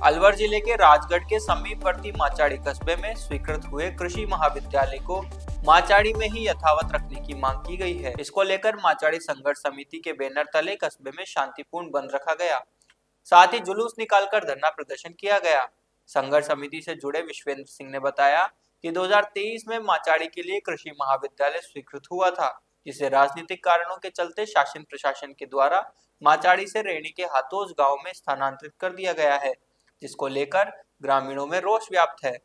अलवर जिले के राजगढ़ के समीपवर्ती माचाड़ी कस्बे में स्वीकृत हुए कृषि महाविद्यालय को माचाड़ी में ही यथावत रखने की मांग की गई है। इसको लेकर माचाड़ी संघर्ष समिति के बैनर तले कस्बे में शांतिपूर्ण बंद रखा गया। साथ ही जुलूस निकालकर धरना प्रदर्शन किया गया। संघर्ष समिति से जुड़े विश्वेंद्र सिंह ने बताया कि 2023 में माचाड़ी के लिए कृषि महाविद्यालय स्वीकृत हुआ था, जिसे राजनीतिक कारणों के चलते शासन प्रशासन के द्वारा माचाड़ी से रेणी के हाथोज गांव में स्थानांतरित कर दिया गया है, जिसको लेकर ग्रामीणों में रोष व्याप्त है।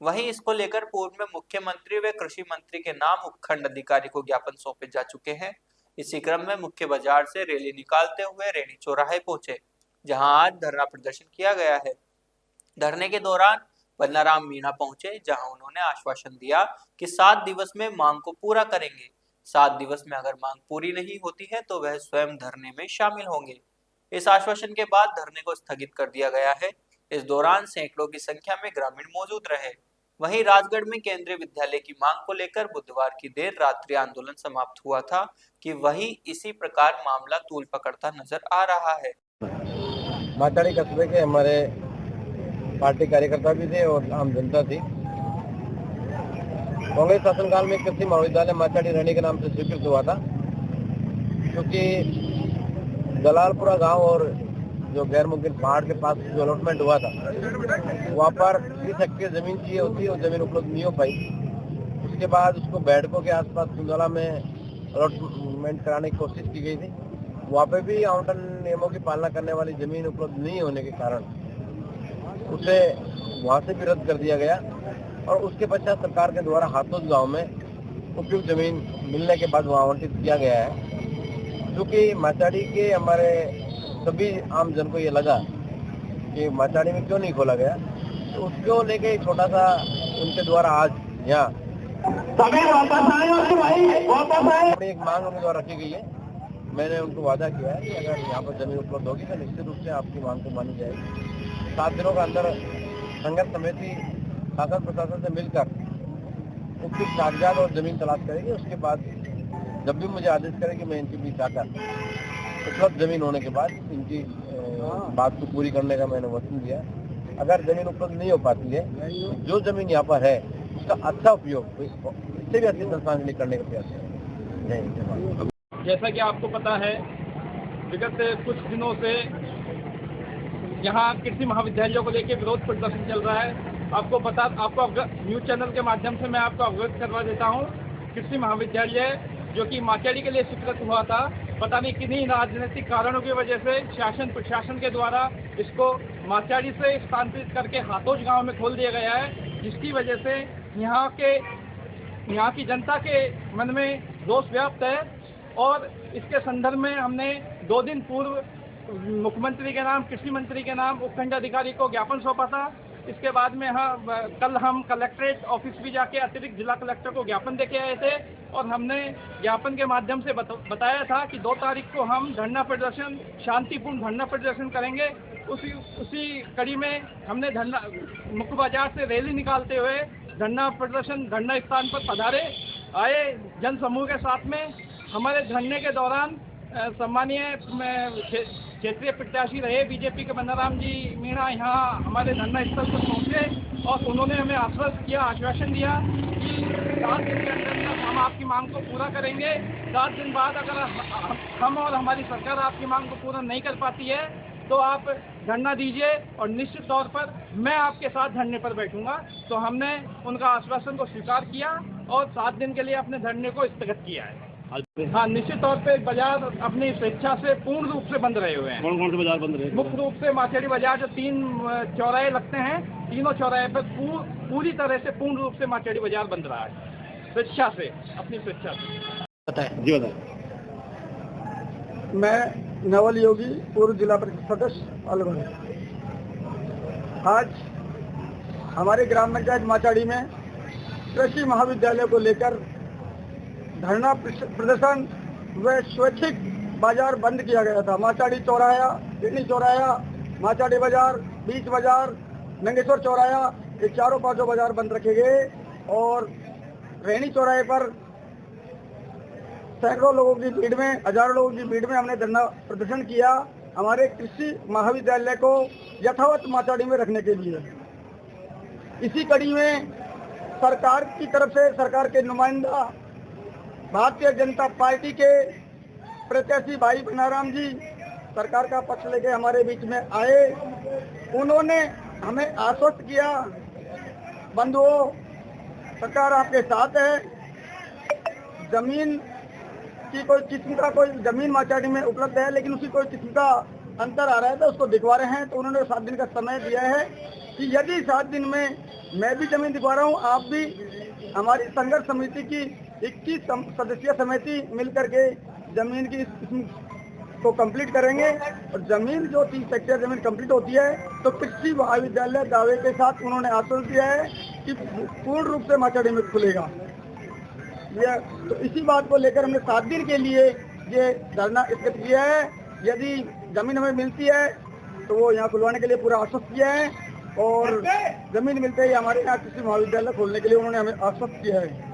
वहीं इसको लेकर पूर्व में मुख्यमंत्री व कृषि मंत्री के नाम उपखंड अधिकारी को ज्ञापन सौंपे जा चुके हैं। इसी क्रम में मुख्य बाजार से रैली निकालते हुए रेणी चौराहे पहुंचे, जहां आज धरना प्रदर्शन किया गया है। धरने के दौरान बन्नाराम मीणा पहुंचे, जहां उन्होंने आश्वासन दिया कि 7 दिवस में मांग को पूरा करेंगे। 7 दिवस में अगर मांग पूरी नहीं होती है तो वह स्वयं धरने में शामिल होंगे। इस आश्वासन के बाद धरने को स्थगित कर दिया गया है। इस दौरान सैकड़ों की संख्या में ग्रामीण मौजूद रहे। वहीं राजगढ़ में केंद्रीय विद्यालय की मांग को लेकर बुधवार की देर रात्रि आंदोलन समाप्त हुआ था कि वही इसी प्रकार मामला तूल पकड़ता नजर आ रहा है। माचाड़ी कस्बे के हमारे पार्टी कार्यकर्ता भी थे और आम जनता थी। कांग्रेस शासनकाल में कृषि महाविद्यालय माचाड़ी रेणी के नाम से स्वीकृत हुआ था, क्योंकि दलालपुरा गांव और जो गैर मुमकिन पहाड़ के पास जो अलॉटमेंट हुआ था, वहाँ पर 30 हेक्टेयर जमीन चाहिए होती और जमीन उपलब्ध नहीं हो पाई। उसके बाद उसको बैठकों के आसपास कुंदला में अलॉटमेंट कराने की कोशिश की गई थी। वहाँ पे भी आवंटन नियमों की पालना करने वाली जमीन उपलब्ध नहीं होने के कारण उसे वहाँ से भी रद्द कर दिया गया और उसके पश्चात सरकार के द्वारा हाथोज गांव में उपयुक्त जमीन मिलने के बाद वहाँ आवंटित किया गया है। क्योंकि माचाड़ी के हमारे सभी आम जन को ये लगा कि माचाड़ी में क्यों नहीं खोला गया, तो उसको लेके छोटा सा उनके द्वारा आज यहाँ एक मांग उनके द्वारा रखी गई है। मैंने उनको वादा किया है कि अगर यहाँ पर जमीन उपलब्ध होगी तो निश्चित रूप से आपकी मांग को मानी जाएगी। 7 दिनों के अंदर संघर्ष समिति शासन प्रशासन से मिलकर उसकी कागजात और जमीन तलाश करेगी। उसके बाद जब भी मुझे आदेश करेगी मैं इनके बीच आकर उपलब्ध जमीन होने के बाद इनकी बात को पूरी करने का मैंने वचन दिया। अगर जमीन उपलब्ध नहीं हो पाती है, जो जमीन यहाँ पर है उसका अच्छा उपयोग इससे भी अच्छी संस्थान के लिए करने का प्रयास है। जैसा कि आपको पता है, विगत कुछ दिनों से यहाँ कृषि महाविद्यालयों को लेकर विरोध प्रदर्शन चल रहा है। आपको न्यूज चैनल के माध्यम से मैं आपको अवगत करवा देता हूँ। कृषि महाविद्यालय जो कि माचाड़ी के लिए स्वीकृत हुआ था, पता नहीं किन्हीं राजनीतिक कारणों की वजह से शासन प्रशासन के द्वारा इसको माचाड़ी से स्थानांतरित करके हाथोज गांव में खोल दिया गया है, जिसकी वजह से यहाँ की जनता के मन में रोष व्याप्त है। और इसके संदर्भ में हमने 2 दिन पूर्व मुख्यमंत्री के नाम, कृषि मंत्री के नाम उपखंड अधिकारी को ज्ञापन सौंपा था। इसके बाद में कल हम कलेक्ट्रेट ऑफिस भी जाके अतिरिक्त जिला कलेक्टर को ज्ञापन देके आए थे और हमने ज्ञापन के माध्यम से बताया था कि 2 तारीख को हम धरना प्रदर्शन, शांतिपूर्ण धरना प्रदर्शन करेंगे। उसी कड़ी में हमने मुख्य बाजार से रैली निकालते हुए धरना स्थान पर पधारे आए जन समूह के साथ में। हमारे धरने के दौरान सम्मानीय क्षेत्रीय प्रत्याशी रहे बीजेपी के बन्नाराम जी मीणा यहाँ हमारे धरना स्थल पर पहुँचे और उन्होंने हमें आश्वासन दिया कि 7 दिन के अंदर हम आपकी मांग को पूरा करेंगे। 7 दिन बाद अगर हम और हमारी सरकार आपकी मांग को पूरा नहीं कर पाती है तो आप धरना दीजिए और निश्चित तौर पर मैं आपके साथ धरने पर बैठूंगा। तो हमने उनका आश्वासन को स्वीकार किया और 7 दिन के लिए अपने धरने को स्थगित किया है। हाँ, निश्चित तौर पे बाजार अपनी स्वेच्छा से पूर्ण रूप से बंद रहे हुए हैं। कौन से बाजार बंद रहे? मुख्य रूप से माचाड़ी बाजार जो 3 चौराहे लगते हैं, तीनों चौराहे पर पूरी तरह से पूर्ण रूप से माचाड़ी बाजार बंद रहा है, स्वेच्छा से, अपनी स्वेच्छा से। जी बताएं। मैं नवल योगी, पूर्व जिला परिषद सदस्य अलवर। आज हमारे ग्राम पंचायत माचाड़ी में कृषि महाविद्यालय को लेकर धरना प्रदर्शन व स्वैच्छिक बाजार बंद किया गया था। माचाड़ी चौराहा, रेणी चौराहा, माचाड़ी बाजार, बीच बाजार, नंगेश्वर चौराहा, ये चारों 5 बाजार बंद रखे गए और रेणी चौराहे पर सैकड़ों लोगों की भीड़ में, हजारों लोगों की भीड़ में हमने धरना प्रदर्शन किया हमारे कृषि महाविद्यालय को यथावत माचाड़ी में रखने के लिए। इसी कड़ी में सरकार की तरफ से सरकार के नुमाइंदा भारतीय जनता पार्टी के प्रत्याशी भाई बनाराम जी सरकार का पक्ष लेके हमारे बीच में आए। उन्होंने हमें आश्वस्त किया, बंधुओं सरकार आपके साथ है, जमीन की कोई किस्म का कोई जमीन माचाड़ी में उपलब्ध है लेकिन उसी कोई किस्म का अंतर आ रहा है तो उसको दिखवा रहे हैं। तो उन्होंने 7 दिन का समय दिया है कि यदि 7 दिन में मैं भी जमीन दिखवा रहा हूँ, आप भी हमारी संघर्ष समिति की 21 सदस्यीय समिति मिलकर के जमीन की किस्म को कंप्लीट करेंगे और जमीन जो 30 हेक्टेयर जमीन कंप्लीट होती है तो कृषि महाविद्यालय दावे के साथ उन्होंने आश्वासन दिया है कि पूर्ण रूप से माचाड़ी में खुलेगा। तो इसी बात को लेकर हमने 7 दिन के लिए ये धरना स्थगित किया है। यदि जमीन हमें मिलती है तो वो यहाँ खुलवाने के लिए पूरा आश्वस्त किया है और जमीन मिलते ही हमारे यहाँ कृषि महाविद्यालय खोलने के लिए उन्होंने हमें आश्वस्त किया है।